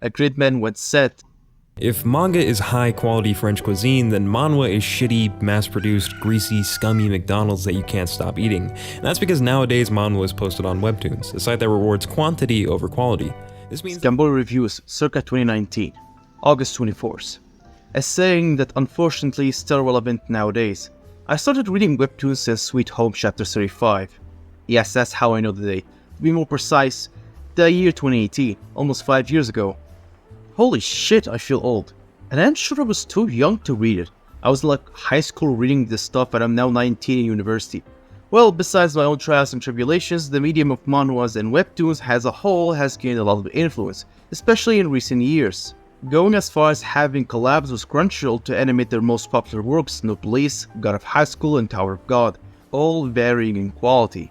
a gridman once said, "If manga is high-quality French cuisine, then manhwa is shitty, mass-produced, greasy, scummy McDonald's that you can't stop eating." And that's because nowadays manhwa is posted on Webtoons, a site that rewards quantity over quality. This means Gamboa Reviews, circa 2019, August 24th, a saying that unfortunately is still relevant nowadays. I started reading Webtoons since Sweet Home Chapter 35. Yes, that's how I know the date. To be more precise, the year 2018, almost 5 years ago. Holy shit, I feel old. And I'm sure I was too young to read it. I was like high school reading this stuff and I'm now 19 in university. Well, besides my own trials and tribulations, the medium of manhwas and webtoons as a whole has gained a lot of influence, especially in recent years. Going as far as having collabs with Crunchyroll to animate their most popular works, utilise, God of High School and Tower of God, all varying in quality.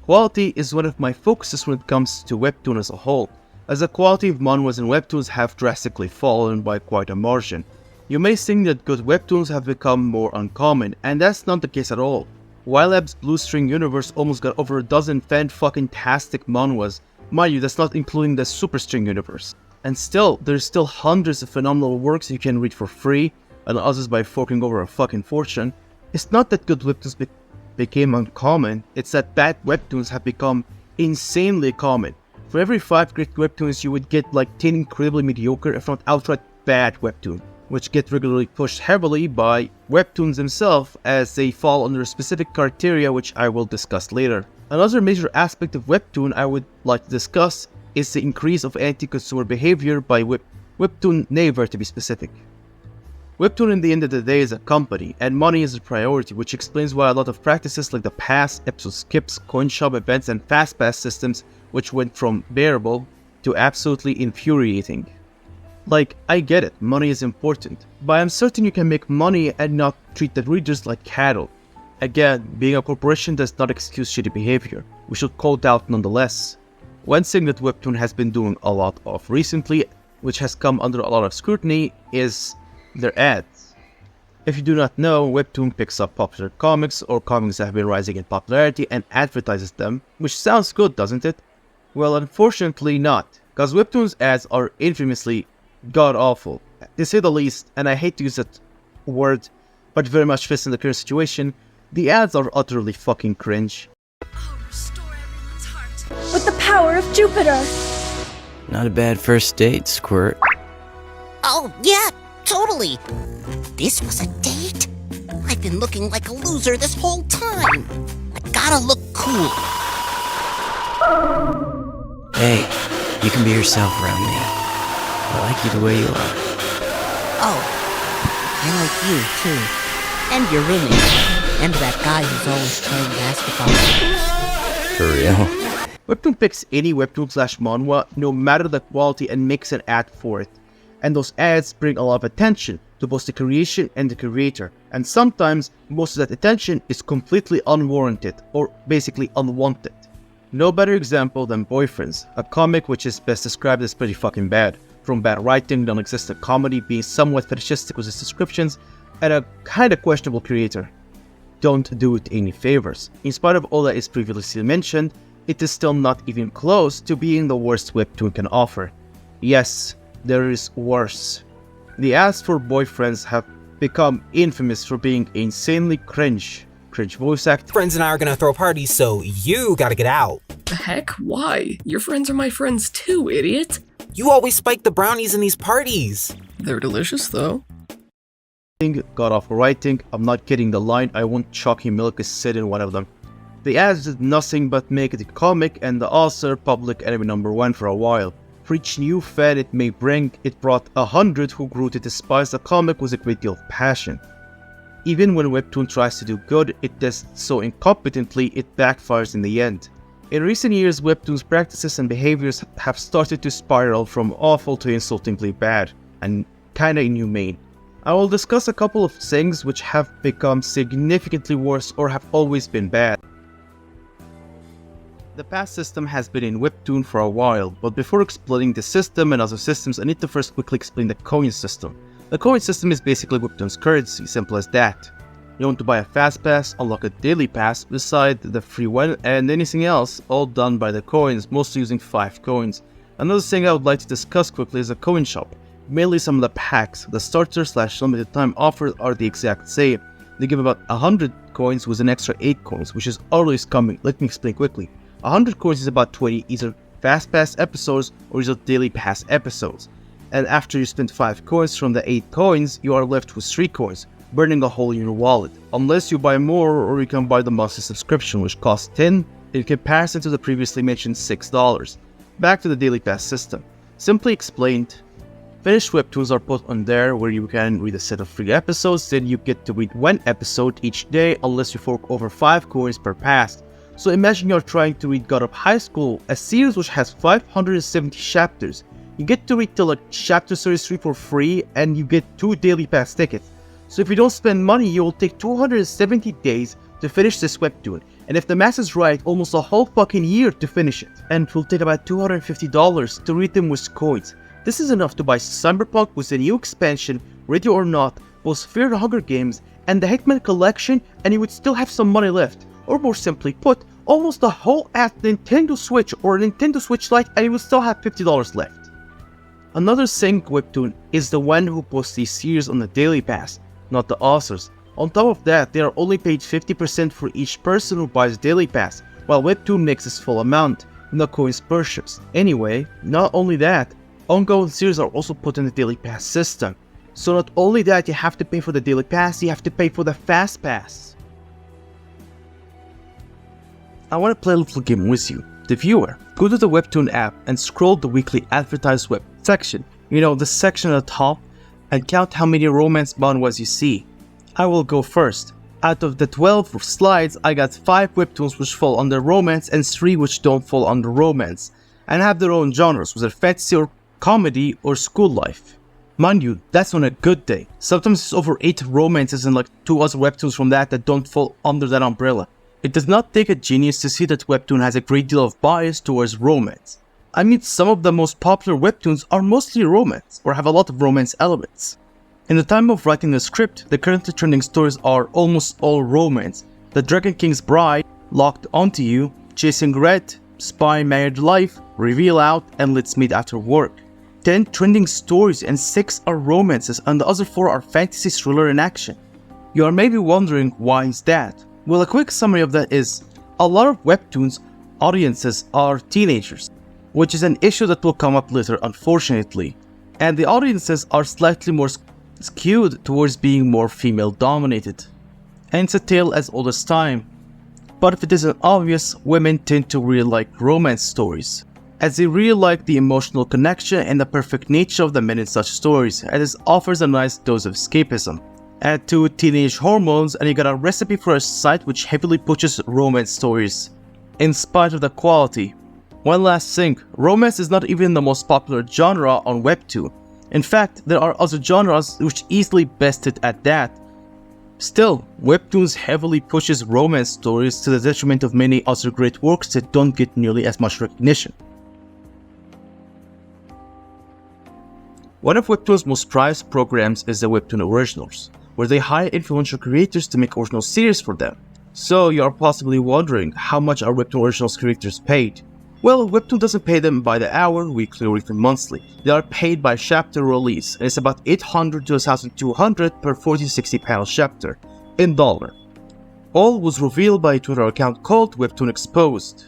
Quality is one of my focuses when it comes to webtoon as a whole, as the quality of manhwas and webtoons have drastically fallen by quite a margin. You may think that good webtoons have become more uncommon, and that's not the case at all. YLab's Blue String universe almost got over a dozen fan-fucking-tastic manhwas. Mind you, that's not including the Super String universe. And still, there's still hundreds of phenomenal works you can read for free, and others by forking over a fucking fortune. It's not that good webtoons became uncommon, it's that bad webtoons have become insanely common. For every 5 great webtoons, you would get like 10 incredibly mediocre, if not outright bad webtoons, which get regularly pushed heavily by webtoons themselves as they fall under specific criteria which I will discuss later. Another major aspect of webtoon I would like to discuss is the increase of anti-consumer behavior by webtoon neighbor to be specific. Webtoon in the end of the day is a company, and money is a priority, which explains why a lot of practices like the pass, episode skips, coin shop events, and fast pass systems which went from bearable to absolutely infuriating. Like, I get it, money is important, but I'm certain you can make money and not treat the readers like cattle. Again, being a corporation does not excuse shitty behavior. We should call it out nonetheless. One thing that Webtoon has been doing a lot of recently, which has come under a lot of scrutiny, is their ads. If you do not know, Webtoon picks up popular comics or comics that have been rising in popularity and advertises them, which sounds good, doesn't it? Well, unfortunately not, because Webtoon's ads are infamously god-awful, to say the least, and I hate to use that word, but very much fits in the current situation. The ads are utterly fucking cringe. With the power of Jupiter! Not a bad first date, Squirt. Oh, yeah, totally. This was a date? I've been looking like a loser this whole time. I gotta look cool. Hey, you can be yourself around me. I like you the way you are. Oh, I like you, too. And your roommate. And that guy who's always playing basketball. For real? Webtoon picks any webtoon/manhwa, no matter the quality, and makes an ad for it. And those ads bring a lot of attention to both the creation and the creator. And sometimes, most of that attention is completely unwarranted, or basically unwanted. No better example than Boyfriends, a comic which is best described as pretty fucking bad. From bad writing, non-existent comedy, being somewhat fetishistic with its descriptions, and a kinda questionable creator. Don't do it any favors. In spite of all that is previously mentioned, it is still not even close to being the worst Webtoon can offer. Yes, there is worse. The ads for Boyfriends have become infamous for being insanely cringe. Cringe voice act. Friends and I are gonna throw parties, so you gotta get out. The heck? Why? Your friends are my friends too, idiot. You always spike the brownies in these parties. They're delicious though. God awful writing. I'm not kidding, the line "I want chalky milk" is said in one of them. The ads did nothing but make it a comic and the author public enemy #1 for a while. For each new fan it may bring, it brought 100 who grew to despise the comic with a great deal of passion. Even when Webtoon tries to do good, it does so incompetently it backfires in the end. In recent years, Webtoon's practices and behaviors have started to spiral from awful to insultingly bad, and kinda inhumane. I will discuss a couple of things which have become significantly worse or have always been bad. The pass system has been in Webtoon for a while, but before explaining the system and other systems, I need to first quickly explain the coin system. The coin system is basically Webtoon's currency, simple as that. You want to buy a fast pass, unlock a daily pass, beside the free one, and anything else, all done by the coins, mostly using 5 coins. Another thing I would like to discuss quickly is the coin shop. Mainly some of the packs, the starter/limited time offers are the exact same. They give about 100 coins with an extra 8 coins, which is always coming. Let me explain quickly. 100 coins is about 20 either Fast Pass episodes or either Daily Pass episodes. And after you spend 5 coins from the 8 coins, you are left with 3 coins, burning a hole in your wallet. Unless you buy more, or you can buy the monthly subscription, which costs 10 in comparison to the previously mentioned $6. Back to the Daily Pass system. Simply explained, finished webtoons are put on there where you can read a set of free episodes, then you get to read 1 episode each day unless you fork over 5 coins per pass. So imagine you're trying to read God of High School, a series which has 570 chapters. You get to read till like chapter 33 for free and you get 2 Daily Pass tickets. So if you don't spend money, you will take 270 days to finish this webtoon. And if the math is right, almost a whole fucking year to finish it. And it will take about $250 to read them with coins. This is enough to buy Cyberpunk with the new expansion, Ready or Not, both Fear the Hunger Games, and the Hitman collection, and you would still have some money left. Or more simply put, almost the whole ass Nintendo Switch or Nintendo Switch Lite, and you would still have $50 left. Another thing webtoon is the one who posts these series on the Daily Pass, not the authors. On top of that, they are only paid 50% for each person who buys Daily Pass, while Webtoon makes its full amount, in the coins purchased. Anyway, not only that, ongoing series are also put in the Daily Pass system. So not only that you have to pay for the Daily Pass, you have to pay for the Fast Pass. I want to play a little game with you, the viewer. Go to the Webtoon app and scroll the weekly advertised web section. You know, the section at the top, and count how many romance manhwas you see. I will go first. Out of the 12 slides, I got 5 webtoons which fall under romance and 3 which don't fall under romance, and have their own genres, whether fantasy or comedy or school life. Mind you, that's on a good day. Sometimes it's over 8 romances and like 2 other webtoons from that don't fall under that umbrella. It does not take a genius to see that Webtoon has a great deal of bias towards romance. I mean, some of the most popular webtoons are mostly romance, or have a lot of romance elements. In the time of writing the script, the currently trending stories are almost all romance. The Dragon King's Bride, Locked Onto You, Chasing Red, Spy Married Life, Reveal Out, and Let's Meet After Work. 10 trending stories and 6 are romances and the other 4 are fantasy, thriller, and action. You are maybe wondering why is that? Well, a quick summary of that is, a lot of webtoons audiences are teenagers, which is an issue that will come up later unfortunately, and the audiences are slightly more skewed towards being more female dominated. And it's a tale as old as time. But if it isn't obvious, women tend to really like romance stories, as they really like the emotional connection and the perfect nature of the men in such stories, as it offers a nice dose of escapism. Add to teenage hormones and you got a recipe for a site which heavily pushes romance stories, in spite of the quality. One last thing, romance is not even the most popular genre on Webtoon. In fact, there are other genres which easily best it at that. Still, Webtoons heavily pushes romance stories to the detriment of many other great works that don't get nearly as much recognition. One of Webtoon's most prized programs is the Webtoon Originals, where they hire influential creators to make original series for them. So you are possibly wondering, how much are Webtoon Originals creators paid? Well, Webtoon doesn't pay them by the hour, weekly, or even monthly. They are paid by chapter release, and it's about $800 to $1,200 per 40-60 panel chapter, in dollar. All was revealed by a Twitter account called Webtoon Exposed,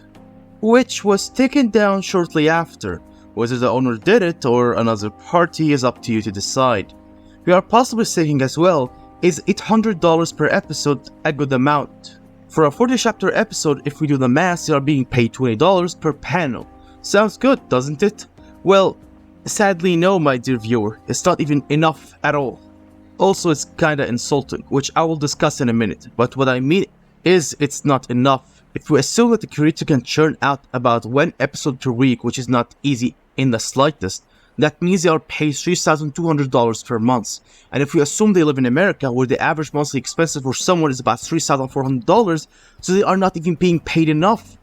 which was taken down shortly after. Whether the owner did it or another party is up to you to decide. We are possibly thinking as well, is $800 per episode a good amount? For a 40 chapter episode, if we do the math, they are being paid $20 per panel. Sounds good, doesn't it? Well, sadly no, my dear viewer, it's not even enough at all. Also, it's kinda insulting, which I will discuss in a minute, but what I mean is it's not enough. If we assume that the creator can churn out about 1 episode per week, which is not easy in the slightest, that means they are paid $3,200 per month. And if we assume they live in America, where the average monthly expenses for someone is about $3,400, so they are not even being paid enough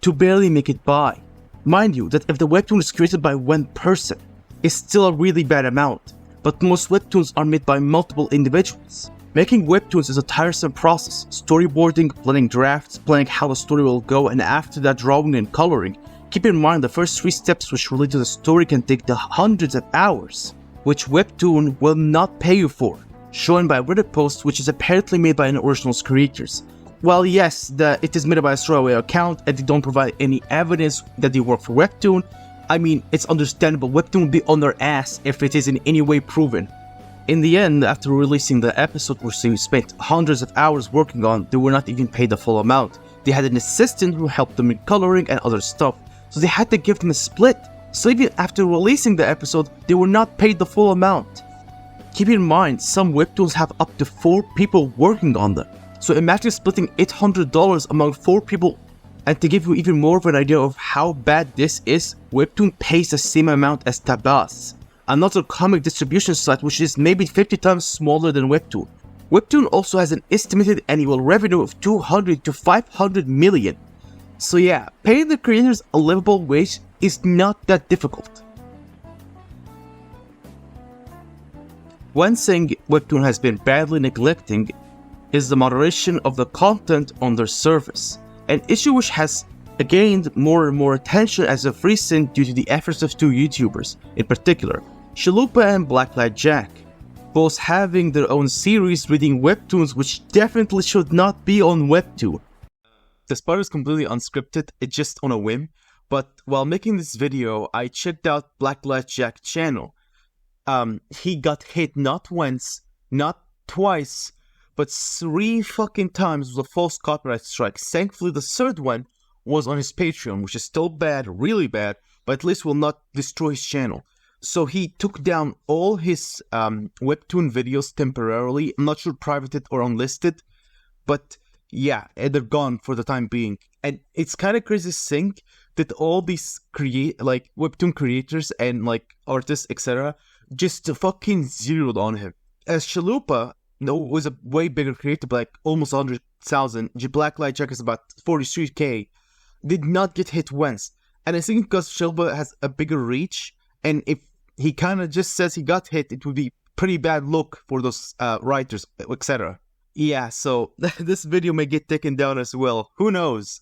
to barely make it by. Mind you, that if the webtoon is created by 1 person, it's still a really bad amount, but most webtoons are made by multiple individuals. Making webtoons is a tiresome process. Storyboarding, planning drafts, planning how the story will go, and after that drawing and coloring, Keep in mind the first 3 steps which relate to the story can take the hundreds of hours, which Webtoon will not pay you for, shown by a Reddit post which is apparently made by an original's creators. While yes, it is made by a throwaway account and they don't provide any evidence that they work for Webtoon, I mean, it's understandable. Webtoon would be on their ass if it is in any way proven. In the end, after releasing the episode which they spent hundreds of hours working on, they were not even paid the full amount. They had an assistant who helped them in coloring and other stuff, so they had to give them a split. So even after releasing the episode, they were not paid the full amount. Keep in mind, some Webtoons have up to 4 people working on them. So imagine splitting $800 among 4 people. And to give you even more of an idea of how bad this is, Webtoon pays the same amount as Tabas, another comic distribution site which is maybe 50 times smaller than Webtoon. Webtoon also has an estimated annual revenue of 200 to 500 million. So yeah, paying the creators a livable wage is not that difficult. One thing Webtoon has been badly neglecting is the moderation of the content on their service, an issue which has gained more and more attention as of recent due to the efforts of 2 YouTubers, in particular, Chalupa and Blacklight Jack, both having their own series reading Webtoons which definitely should not be on Webtoon. This part is completely unscripted, it's just on a whim, but while making this video, I checked out Blacklight Jack's channel. He got hit not once, not twice, but 3 fucking times with a false copyright strike. Thankfully, the 3rd one was on his Patreon, which is still bad, really bad, but at least will not destroy his channel. So he took down all his Webtoon videos temporarily. I'm not sure privated or unlisted, but yeah, they're gone for the time being. And it's kind of crazy to think that all these Webtoon creators and like artists, etc., just fucking zeroed on him. As Chalupa, was a way bigger creator, like almost 100,000. Blacklight Jack is about 43k. Did not get hit once, and I think because Chalupa has a bigger reach, and if he kind of just says he got hit, it would be pretty bad look for those writers, etc. Yeah, so this video may get taken down as well. Who knows?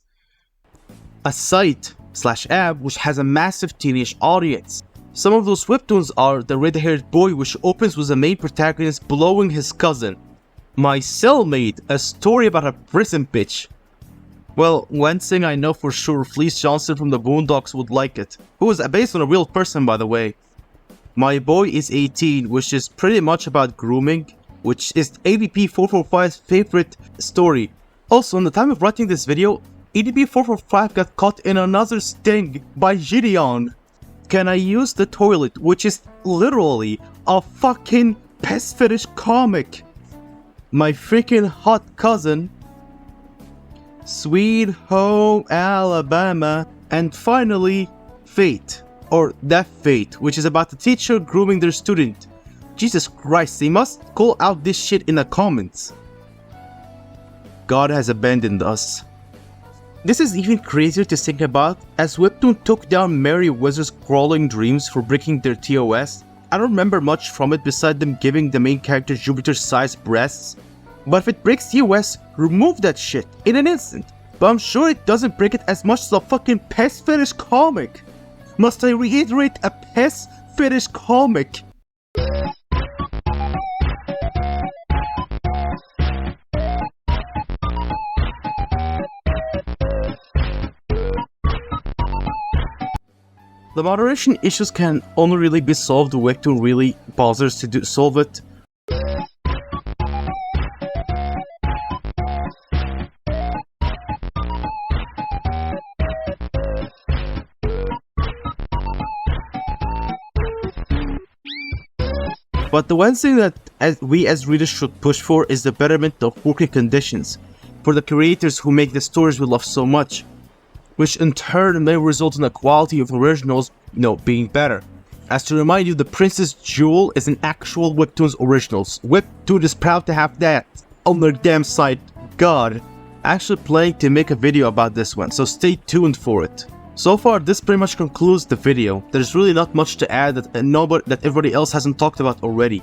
A site/app which has a massive teenage audience. Some of those Webtoons are the red-haired boy which opens with the main protagonist blowing his cousin. My Cellmate, a story about a prison bitch. Well, one thing I know for sure, Fleece Johnson from the Boondocks would like it. Who is based on a real person, by the way. My Boy is 18, which is pretty much about grooming, which is ADP 445's favorite story. Also, in the time of writing this video, ADP 445 got caught in another sting by Gideon. Can I use the toilet, which is literally a fucking pest fetish comic? My freaking hot cousin, Sweet Home Alabama, and finally Fate, or Death Fate, which is about the teacher grooming their student. Jesus Christ, they must call out this shit in the comments. God has abandoned us. This is even crazier to think about, as Webtoon took down Merryweather's Crawling Dreams for breaking their TOS. I don't remember much from it beside them giving the main character Jupiter-sized breasts. But if it breaks TOS, remove that shit in an instant. But I'm sure it doesn't break it as much as a fucking pest fetish comic. Must I reiterate, a pest fetish comic? The moderation issues can only really be solved if Webtoon really bothers to solve it. But the one thing that we as readers should push for is the betterment of working conditions for the creators who make the stories we love so much, which in turn may result in the quality of originals, being better. As to remind you, the Princess Jewel is an actual Webtoon's originals. Webtoon is proud to have that on their damn site. God, actually planning to make a video about this one, so stay tuned for it. So far, this pretty much concludes the video. There's really not much to add that everybody else hasn't talked about already.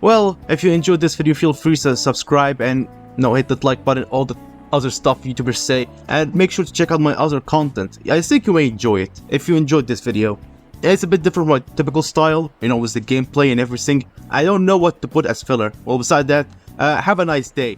Well, if you enjoyed this video, feel free to subscribe and hit that like button, all the other stuff YouTubers say, and make sure to check out my other content. I think you may enjoy it if you enjoyed this video. It's a bit different from my typical style, with the gameplay and everything. I don't know what to put as filler. Well, beside that, have a nice day.